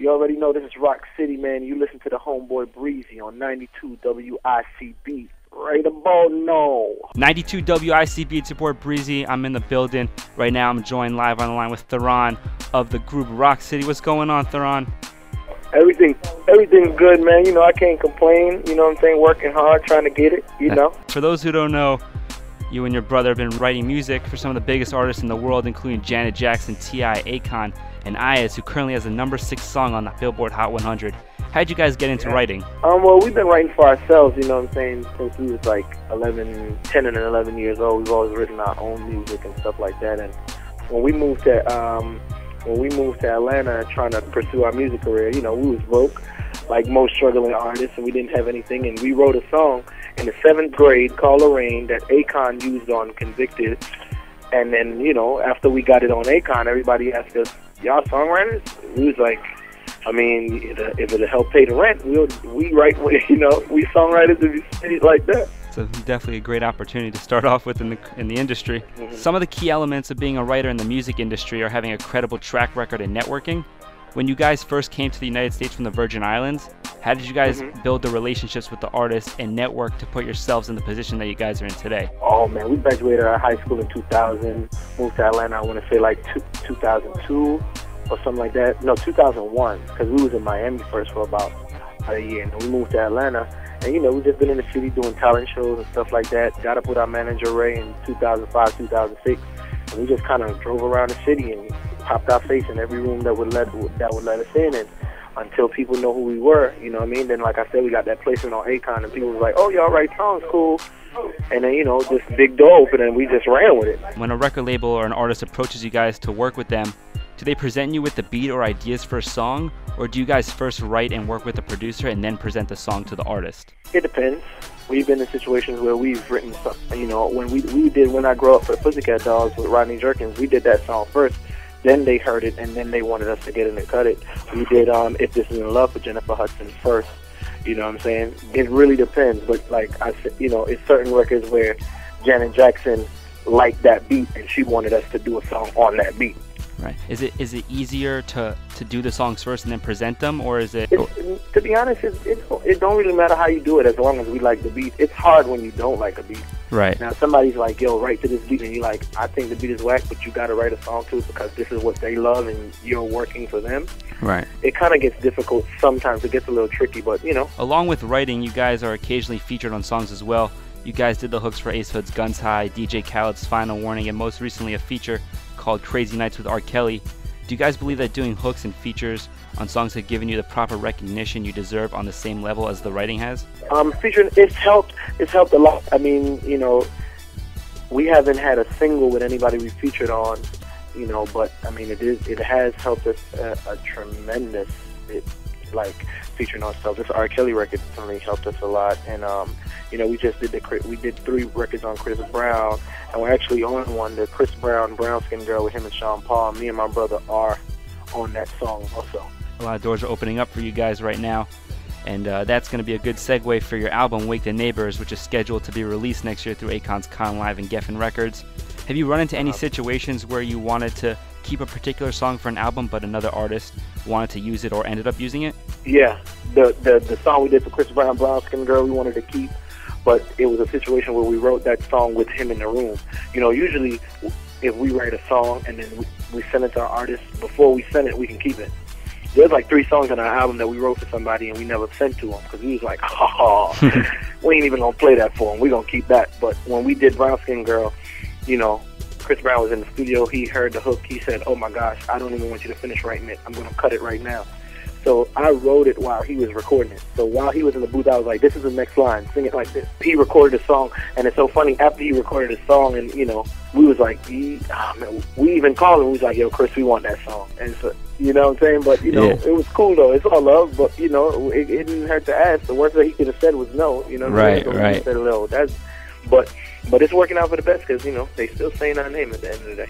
You already know this is Rock City, man. You listen to the homeboy Breezy on 92 WICB. Right about now. 92 WICB, it's your boy Breezy. I'm in the building. Right now I'm joined live on the line with Theron of the group Rock City. What's going on, Theron? Everything's good, man. You know, I can't complain. You know what I'm saying? Working hard, trying to get it, you know. For those who don't know, you and your brother have been writing music for some of the biggest artists in the world, including Janet Jackson, T.I., Akon, and Ayaz, who currently has the #6 song on the Billboard Hot 100. How'd you guys get into writing? Well, we've been writing for ourselves, you know what I'm saying, since we was like 10 and 11 years old. We've always written our own music and stuff like that. And when we moved to Atlanta trying to pursue our music career, you know, we was broke, like most struggling artists, and we didn't have anything. And we wrote a song in the 7th grade called Lorraine that Akon used on Convicted. And then, you know, after we got it on Akon, everybody asked us, y'all songwriters? We was like, I mean, if it'll help pay the rent, we write, you know, we songwriters if you say it like that. So definitely a great opportunity to start off with in the industry. Mm-hmm. Some of the key elements of being a writer in the music industry are having a credible track record and networking. When you guys first came to the United States from the Virgin Islands, how did you guys build the relationships with the artists and network to put yourselves in the position that you guys are in today? Oh man, we graduated our high school in 2000, moved to Atlanta, I want to say like 2002 or something like that. No, 2001, because we was in Miami first for about a year, and then we moved to Atlanta. And, you know, we've just been in the city doing talent shows and stuff like that. Got up with our manager, Ray, in 2005, 2006. And we just kind of drove around the city and popped our face in every room that would let us in. And until people know who we were, you know what I mean? Then, like I said, we got that placement on Akon, and people was like, oh, y'all write songs, cool. And then, you know, this big door opened, and we just ran with it. When a record label or an artist approaches you guys to work with them, do they present you with the beat or ideas for a song, or do you guys first write and work with the producer and then present the song to the artist? It depends. We've been in situations where we've written something, you know, when I Grew Up for the Pussycat Dolls with Rodney Jerkins, we did that song first, then they heard it, and then they wanted us to get in and cut it. We did If This Isn't Love for Jennifer Hudson first, you know what I'm saying? It really depends, but like I said, you know, it's certain records where Janet Jackson liked that beat, and she wanted us to do a song on that beat. Right. Is it easier to do the songs first and then present them, or is it? To be honest, it don't really matter how you do it as long as we like the beat. It's hard when you don't like a beat. Right. Now somebody's like, yo, write to this beat, and you're like, I think the beat is whack, but you got to write a song to it because this is what they love and you're working for them. Right. It kind of gets difficult sometimes. It gets a little tricky, but you know. Along with writing, you guys are occasionally featured on songs as well. You guys did the hooks for Ace Hood's Guns High, DJ Khaled's Final Warning, and most recently a feature called Crazy Nights with R. Kelly. Do you guys believe that doing hooks and features on songs have given you the proper recognition you deserve on the same level as the writing has? Featuring, it's helped a lot. I mean, you know, we haven't had a single with anybody we featured on, you know, but I mean, it has helped us a tremendous bit, like featuring ourselves. This R. Kelly record certainly helped us a lot, and you know, we did 3 records on Chris Brown, and we're actually on one, the Chris Brown, Brown Skin Girl with him and Sean Paul. Me and my brother are on that song also. A lot of doors are opening up for you guys right now, and that's going to be a good segue for your album, Wake the Neighbors, which is scheduled to be released next year through Akon's Con Live and Geffen Records. Have you run into any situations where you wanted to keep a particular song for an album, but another artist wanted to use it or ended up using it? Yeah, the song we did for Chris Brown, Brown Skin Girl, we wanted to keep, but it was a situation where we wrote that song with him in the room. You know, usually if we write a song and then we send it to our artist, before we send it, we can keep it. There's like 3 songs on our album that we wrote for somebody and we never sent to them because we was like, we ain't even gonna play that for him. We gonna keep that. But when we did Brown Skin Girl, you know, Chris Brown was in the studio. He heard the hook. He said, "Oh my gosh, I don't even want you to finish writing it. I'm gonna cut it right now." So I wrote it while he was recording it. So while he was in the booth, I was like, this is the next line. Sing it like this. He recorded the song, and it's so funny. After he recorded the song, and, you know, we was like, man, we even called him. We was like, yo, Chris, we want that song. And so, you know what I'm saying? But, you know, It was cool, though. It's all love, but, you know, it didn't hurt to ask. The worst that he could have said was no. You know what I'm saying? So right. He said no. But it's working out for the best because, you know, they still saying our name at the end of the day.